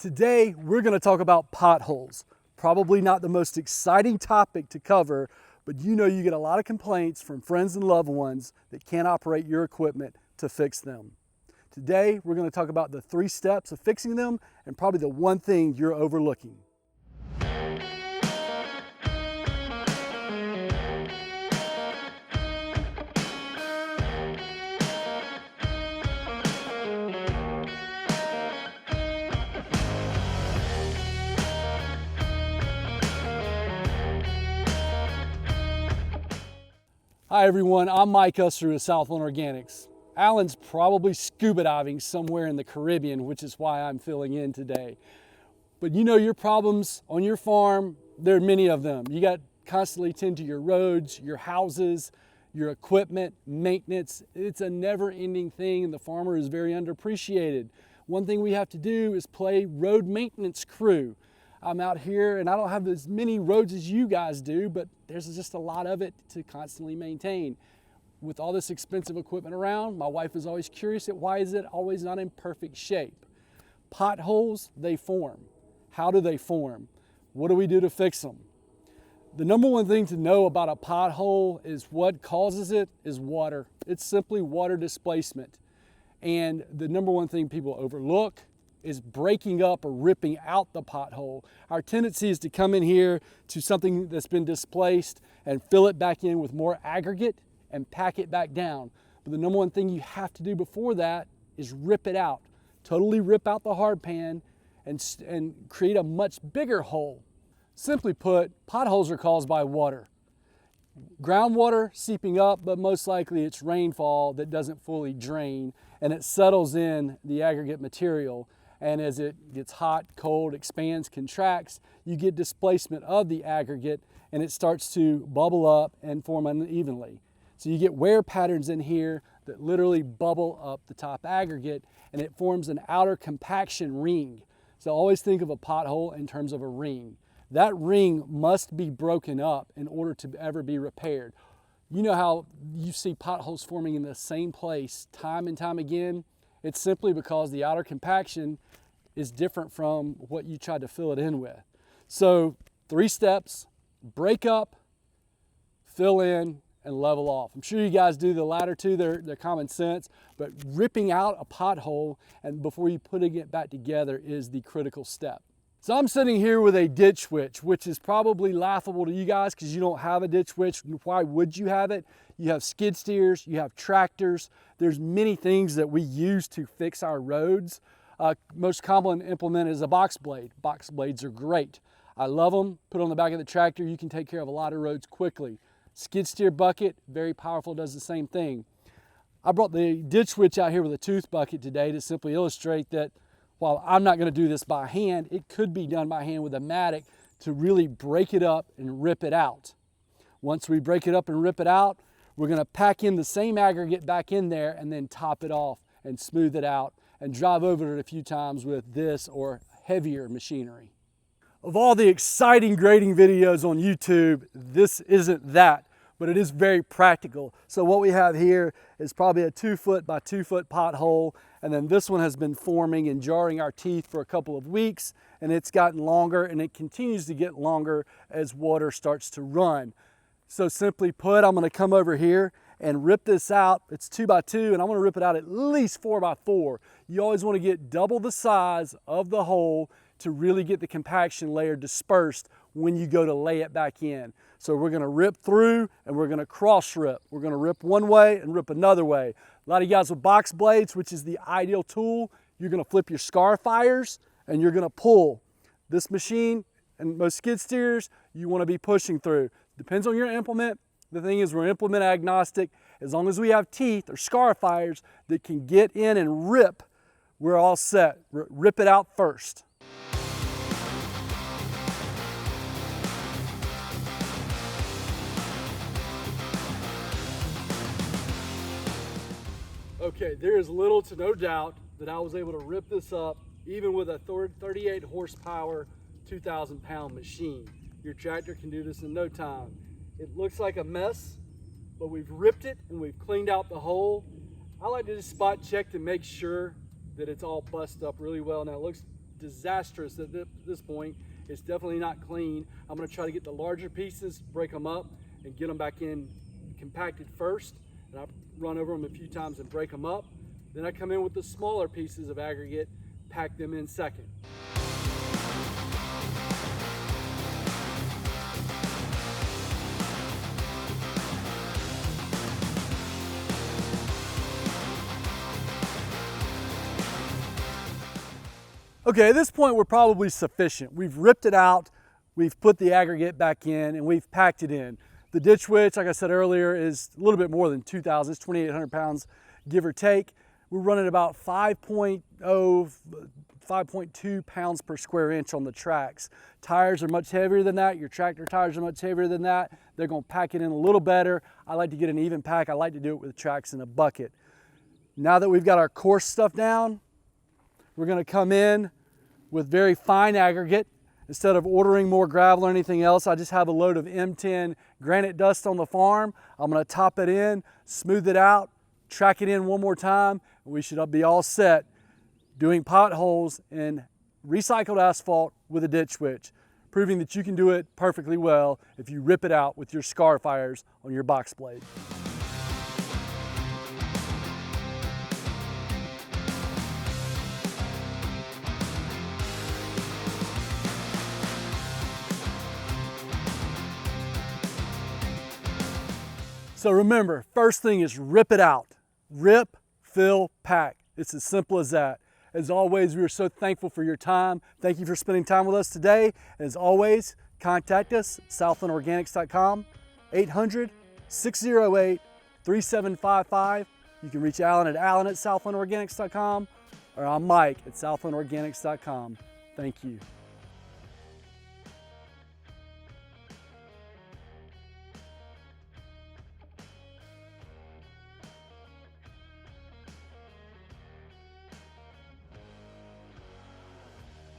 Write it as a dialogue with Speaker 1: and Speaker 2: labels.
Speaker 1: Today, we're going to talk about potholes. Probably not the most exciting topic to cover, but you know you get a lot of complaints from friends and loved ones that can't operate your equipment to fix them. Today, we're going to talk about the 3 steps of fixing them and probably the one thing you're overlooking. Hi everyone, I'm Mike Usser with Southland Organics. Alan's probably scuba diving somewhere in the Caribbean, which is why I'm filling in today. But you know your problems on your farm, there are many of them. You got to constantly tend to your roads, your houses, your equipment, maintenance. It's a never-ending thing and the farmer is very underappreciated. One thing we have to do is play road maintenance crew. I'm out here and I don't have as many roads as you guys do, but there's just a lot of it to constantly maintain. With all this expensive equipment around, my wife is always curious at why is it always not in perfect shape. Potholes, they form. How do they form? What do we do to fix them? The number one thing to know about a pothole is what causes it is water. It's simply water displacement. And the number one thing people overlook is breaking up or ripping out the pothole. Our tendency is to come in here to something that's been displaced and fill it back in with more aggregate and pack it back down. But the number one thing you have to do before that is rip it out. Totally rip out the hard pan and create a much bigger hole. Simply put, potholes are caused by water. Groundwater seeping up, but most likely it's rainfall that doesn't fully drain and it settles in the aggregate material. And as it gets hot, cold, expands, contracts, you get displacement of the aggregate and it starts to bubble up and form unevenly. So you get wear patterns in here that literally bubble up the top aggregate and it forms an outer compaction ring. So always think of a pothole in terms of a ring. That ring must be broken up in order to ever be repaired. You know how you see potholes forming in the same place time and time again? It's simply because the outer compaction is different from what you tried to fill it in with. So 3 steps: break up, fill in, and level off. I'm sure you guys do the latter two, they're common sense, but ripping out a pothole and before you putting it back together is the critical step. So I'm sitting here with a ditch witch, which is probably laughable to you guys because you don't have a ditch witch. Why would you have it? You have skid steers, you have tractors. There's many things that we use to fix our roads. Most common implement is a box blade. Box blades are great. I love them. Put on the back of the tractor, you can take care of a lot of roads quickly. Skid steer bucket, very powerful, does the same thing. I brought the ditch witch out here with a tooth bucket today to simply illustrate that while I'm not going to do this by hand, it could be done by hand with a mattock to really break it up and rip it out. Once we break it up and rip it out, we're going to pack in the same aggregate back in there and then top it off and smooth it out and drive over it a few times with this or heavier machinery. Of all the exciting grading videos on YouTube, this isn't that, but it is very practical. So what we have here is probably a 2 foot by 2 foot pothole, and then this one has been forming and jarring our teeth for a couple of weeks, and it's gotten longer and it continues to get longer as water starts to run. So simply put, I'm going to come over here and rip this out. It's 2 by 2 and I'm going to rip it out at least 4 by 4. You always want to get double the size of the hole to really get the compaction layer dispersed when you go to lay it back in. So we're going to rip through and we're going to cross rip. We're going to rip one way and rip another way. A lot of you guys with box blades, which is the ideal tool, you're going to flip your scar fires and you're going to pull. This machine and most skid steers, you want to be pushing through. Depends on your implement. The thing is, we're implement agnostic. As long as we have teeth or scar fires that can get in and rip, we're all set. Rip it out first. Okay, there is little to no doubt that I was able to rip this up even with a 38 horsepower, 2,000 pound machine. Your tractor can do this in no time. It looks like a mess, but we've ripped it and we've cleaned out the hole. I like to just spot check to make sure that it's all busted up really well. Now it looks disastrous at this point. It's definitely not clean. I'm gonna try to get the larger pieces, break them up, and get them back in compacted first. And I run over them a few times and break them up. Then I come in with the smaller pieces of aggregate, pack them in second. Okay, at this point we're probably sufficient. We've ripped it out, we've put the aggregate back in, and we've packed it in. The ditch witch, like I said earlier, is a little bit more than 2,000, it's 2,800 pounds, give or take. We're running about 5.2 pounds per square inch on the tracks. Tires are much heavier than that. Your tractor tires are much heavier than that. They're gonna pack it in a little better. I like to get an even pack. I like to do it with tracks in a bucket. Now that we've got our coarse stuff down, we're gonna come in with very fine aggregate. Instead of ordering more gravel or anything else, I just have a load of M10 granite dust on the farm. I'm gonna top it in, smooth it out, track it in one more time, and we should be all set doing potholes in recycled asphalt with a ditch witch, proving that you can do it perfectly well if you rip it out with your scar fires on your box blade. So remember, first thing is rip it out. Rip, fill, pack. It's as simple as that. As always, we are so thankful for your time. Thank you for spending time with us today. As always, contact us at southlandorganics.com, 800-608-3755. You can reach Alan at southlandorganics.com, or I'm Mike at southlandorganics.com. Thank you.